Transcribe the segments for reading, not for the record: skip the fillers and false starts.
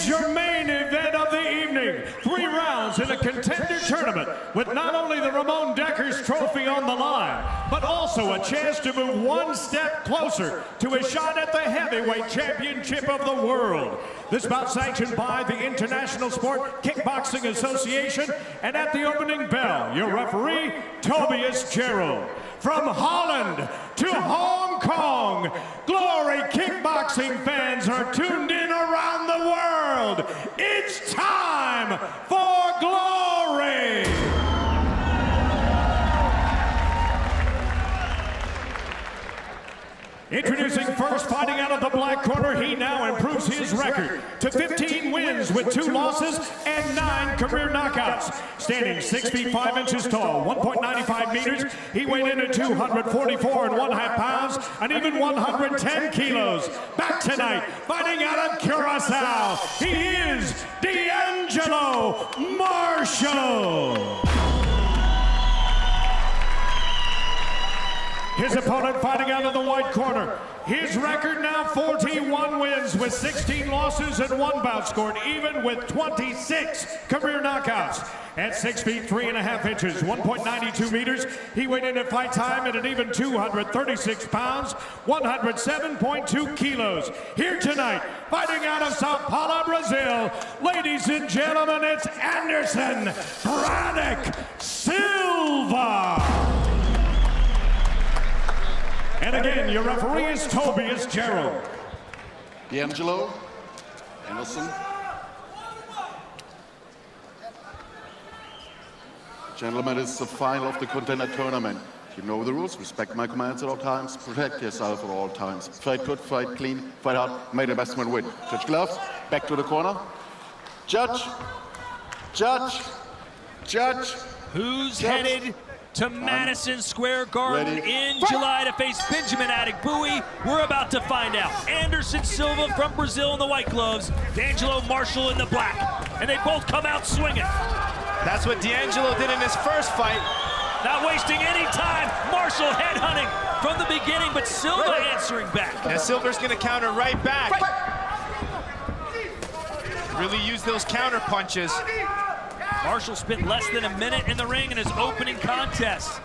your main event of the evening. 3 rounds in a contender tournament with not only the Ramon Dekkers Trophy on the line, but also a chance to move one step closer to a shot at the heavyweight championship of the world. This bout sanctioned by the International Sport Kickboxing Association, and at the opening bell, your referee, Tobias Gerald. From Holland to Hong Kong, Glory Kickboxing fans are tuned in around the world. It's time for Glory! Introducing first, fighting out of the black corner, he now improves his record to 15 wins with 2 losses and 9 career knockouts. Standing 6 feet 5 inches tall, 1.95 meters, he weighed in at 244 1/2 pounds and even 110 kilos. Back tonight, fighting out of Curacao, he is D'Angelo Marshall. His opponent fighting out of the white corner. His record now 41 wins with 16 losses and 1 bout scored, even with 26 career knockouts. At 6 feet 3 1/2 inches, 1.92 meters, he weighed in at fight time at an even 236 pounds, 107.2 kilos. Here tonight, fighting out of Sao Paulo, Brazil, ladies and gentlemen, it's Anderson Braddock Silva. And again, your referee is Tobias Gerald. D'Angelo, Anderson. Gentlemen, it's the final of the contender tournament. You know the rules, respect my commands at all times, protect yourself at all times. Fight good, fight clean, fight hard, may the best man win. Judge gloves, back to the corner. Judge, judge, judge. Who's headed to Madison Square Garden in July to face Benjamin Adegbuyi? We're about to find out. Anderson Silva from Brazil in the white gloves, D'Angelo Marshall in the black. And they both come out swinging. That's what D'Angelo did in his first fight. Not wasting any time. Marshall headhunting from the beginning, but Silva answering back. And Silva's gonna counter right back. Really use those counter punches. Marshall spent less than a minute in the ring in his opening contest.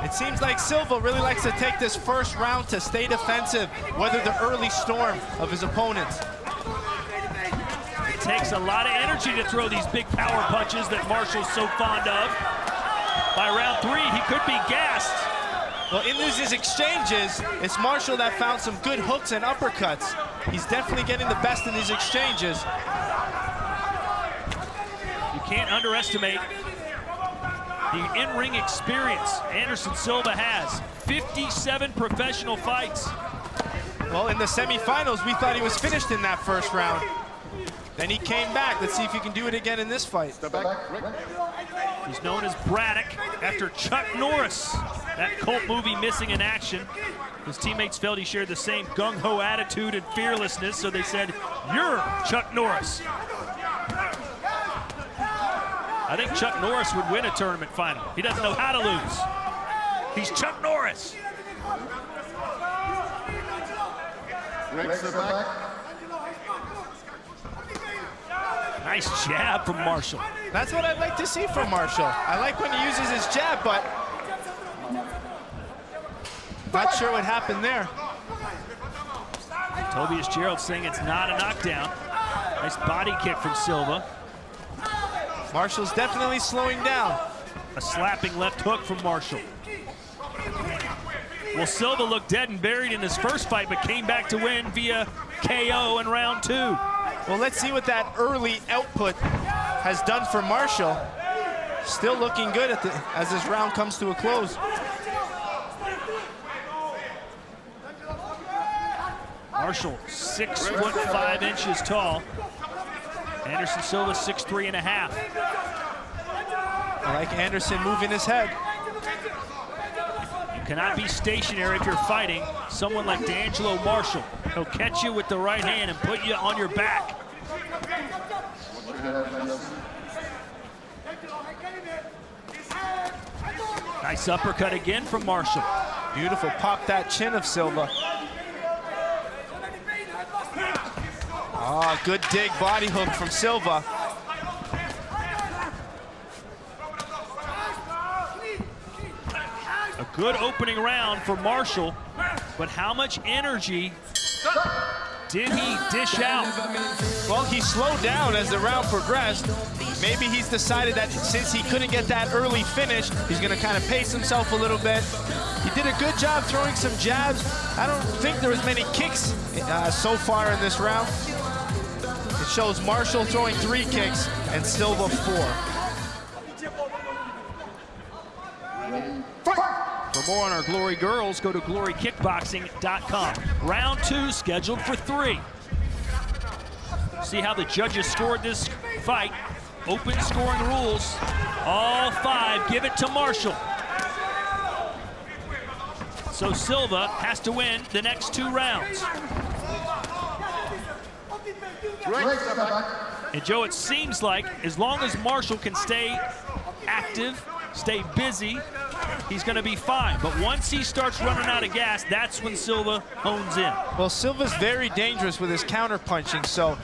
It seems like Silva really likes to take this first round to stay defensive, weather the early storm of his opponents. It takes a lot of energy to throw these big power punches that Marshall's so fond of. By round 3, he could be gassed. Well, in these exchanges, it's Marshall that found some good hooks and uppercuts. He's definitely getting the best in these exchanges. Can't underestimate the in-ring experience Anderson Silva has. 57 professional fights. Well, in the semifinals, we thought he was finished in that first round. Then he came back. Let's see if he can do it again in this fight. He's known as Braddock after Chuck Norris. That cult movie missing in action. His teammates felt he shared the same gung-ho attitude and fearlessness, so they said, "You're Chuck Norris." I think Chuck Norris would win a tournament final. He doesn't know how to lose. He's Chuck Norris. Nice jab from Marshall. That's what I'd like to see from Marshall. I like when he uses his jab, but not sure what happened there. Tobias Gerald saying it's not a knockdown. Nice body kick from Silva. Marshall's definitely slowing down. A slapping left hook from Marshall. Well, Silva looked dead and buried in his first fight, but came back to win via KO in round 2. Well, let's see what that early output has done for Marshall. Still looking good as this round comes to a close. Marshall, 6 foot 5 inches tall. Anderson Silva, 6'3 1/2. I like Anderson moving his head. You cannot be stationary if you're fighting someone like D'Angelo Marshall. He'll catch you with the right hand and put you on your back. Nice uppercut again from Marshall. Beautiful, pop that chin of Silva. Oh, good dig body hook from Silva. A good opening round for Marshall, but how much energy did he dish out? Well, he slowed down as the round progressed. Maybe he's decided that since he couldn't get that early finish, he's gonna kind of pace himself a little bit. He did a good job throwing some jabs. I don't think there was many kicks so far in this round. It shows Marshall throwing 3 kicks and Silva 4. For more on our Glory Girls, go to glorykickboxing.com. Round 2 scheduled for 3. See how the judges scored this fight. Open scoring rules. All 5 give it to Marshall. So Silva has to win the next 2 rounds. And Joe, it seems like as long as Marshall can stay active, stay busy, he's going to be fine. But once he starts running out of gas, that's when Silva hones in. Well, Silva's very dangerous with his counter punching, so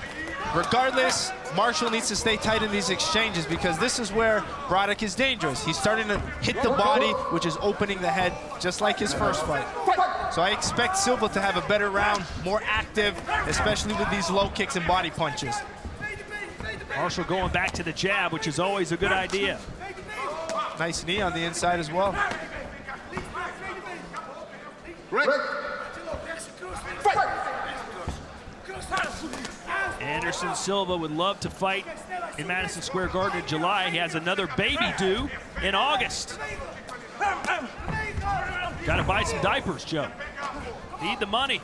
regardless, Marshall needs to stay tight in these exchanges because this is where Broddick is dangerous. He's starting to hit the body, which is opening the head, just like his first fight. So I expect Silva to have a better round, more active, especially with these low kicks and body punches. Marshall going back to the jab, which is always a good idea. Nice knee on the inside as well. Anderson Silva would love to fight in Madison Square Garden in July. He has another baby due in August. Got to buy some diapers, Joe. Need the money.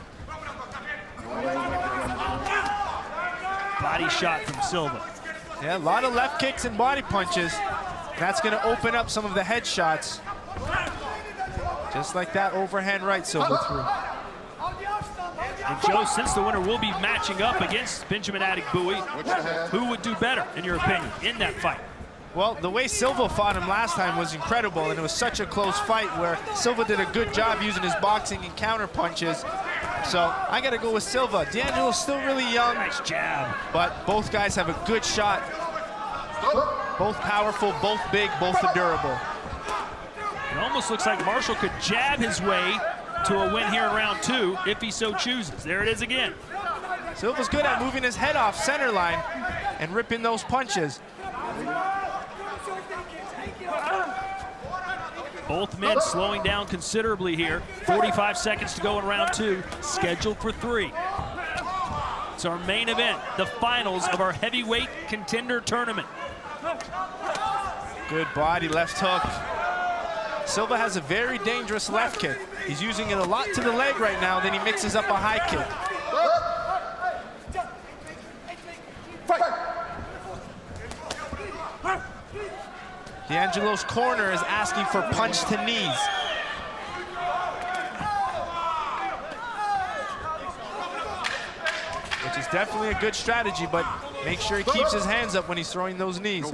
Body shot from Silva. Yeah, a lot of left kicks and body punches. That's going to open up some of the head shots. Just like that overhand right Silva threw. And Joe, since the winner will be matching up against Benjamin Adegbuyi, who would do better, in your opinion, in that fight? Well, the way Silva fought him last time was incredible, and it was such a close fight where Silva did a good job using his boxing and counter punches. So I got to go with Silva. D'Angelo's still really young. Nice jab. But both guys have a good shot. Both powerful, both big, both durable. It almost looks like Marshall could jab his way to a win here in round 2 if he so chooses. There it is again. Silva's good at moving his head off center line and ripping those punches. Both men slowing down considerably here. 45 seconds to go in round 2, scheduled for 3. It's our main event, the finals of our heavyweight contender tournament. Good body, left hook. Silva has a very dangerous left kick. He's using it a lot to the leg right now, then he mixes up a high kick. D'Angelo's corner is asking for punch to knees. Which is definitely a good strategy, but make sure he keeps his hands up when he's throwing those knees.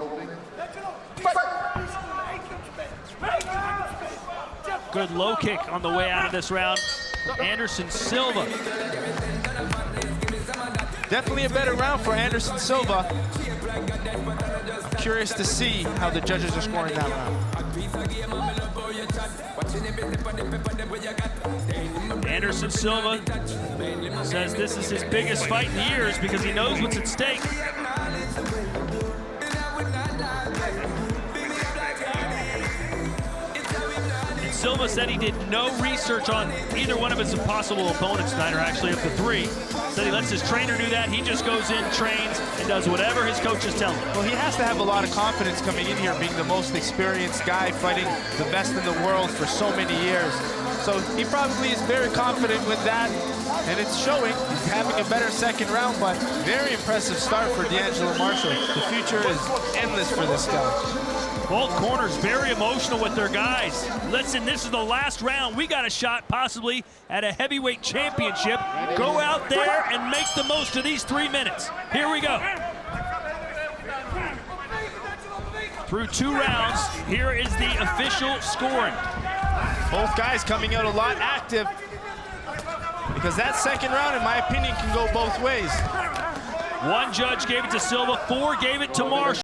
Good low kick on the way out of this round. Anderson Silva. Definitely a better round for Anderson Silva. I'm curious to see how the judges are scoring that round. Anderson Silva says this is his biggest fight in years because he knows what's at stake. Silva said he did no research on either one of his possible opponents tonight, or actually up to 3. Said he lets his trainer do that. He just goes in, trains, and does whatever his coaches tell him. Well, he has to have a lot of confidence coming in here, being the most experienced guy fighting the best in the world for so many years. So he probably is very confident with that, and it's showing. He's having a better second round, but very impressive start for D'Angelo Marshall. The future is endless for this guy. Both corners very emotional with their guys. Listen, this is the last round. We got a shot possibly at a heavyweight championship. Go out there and make the most of these 3 minutes. Here we go. Through 2 rounds, here is the official scoring. Both guys coming out a lot active because that second round, in my opinion, can go both ways. One judge gave it to Silva, 4 gave it to Marshall.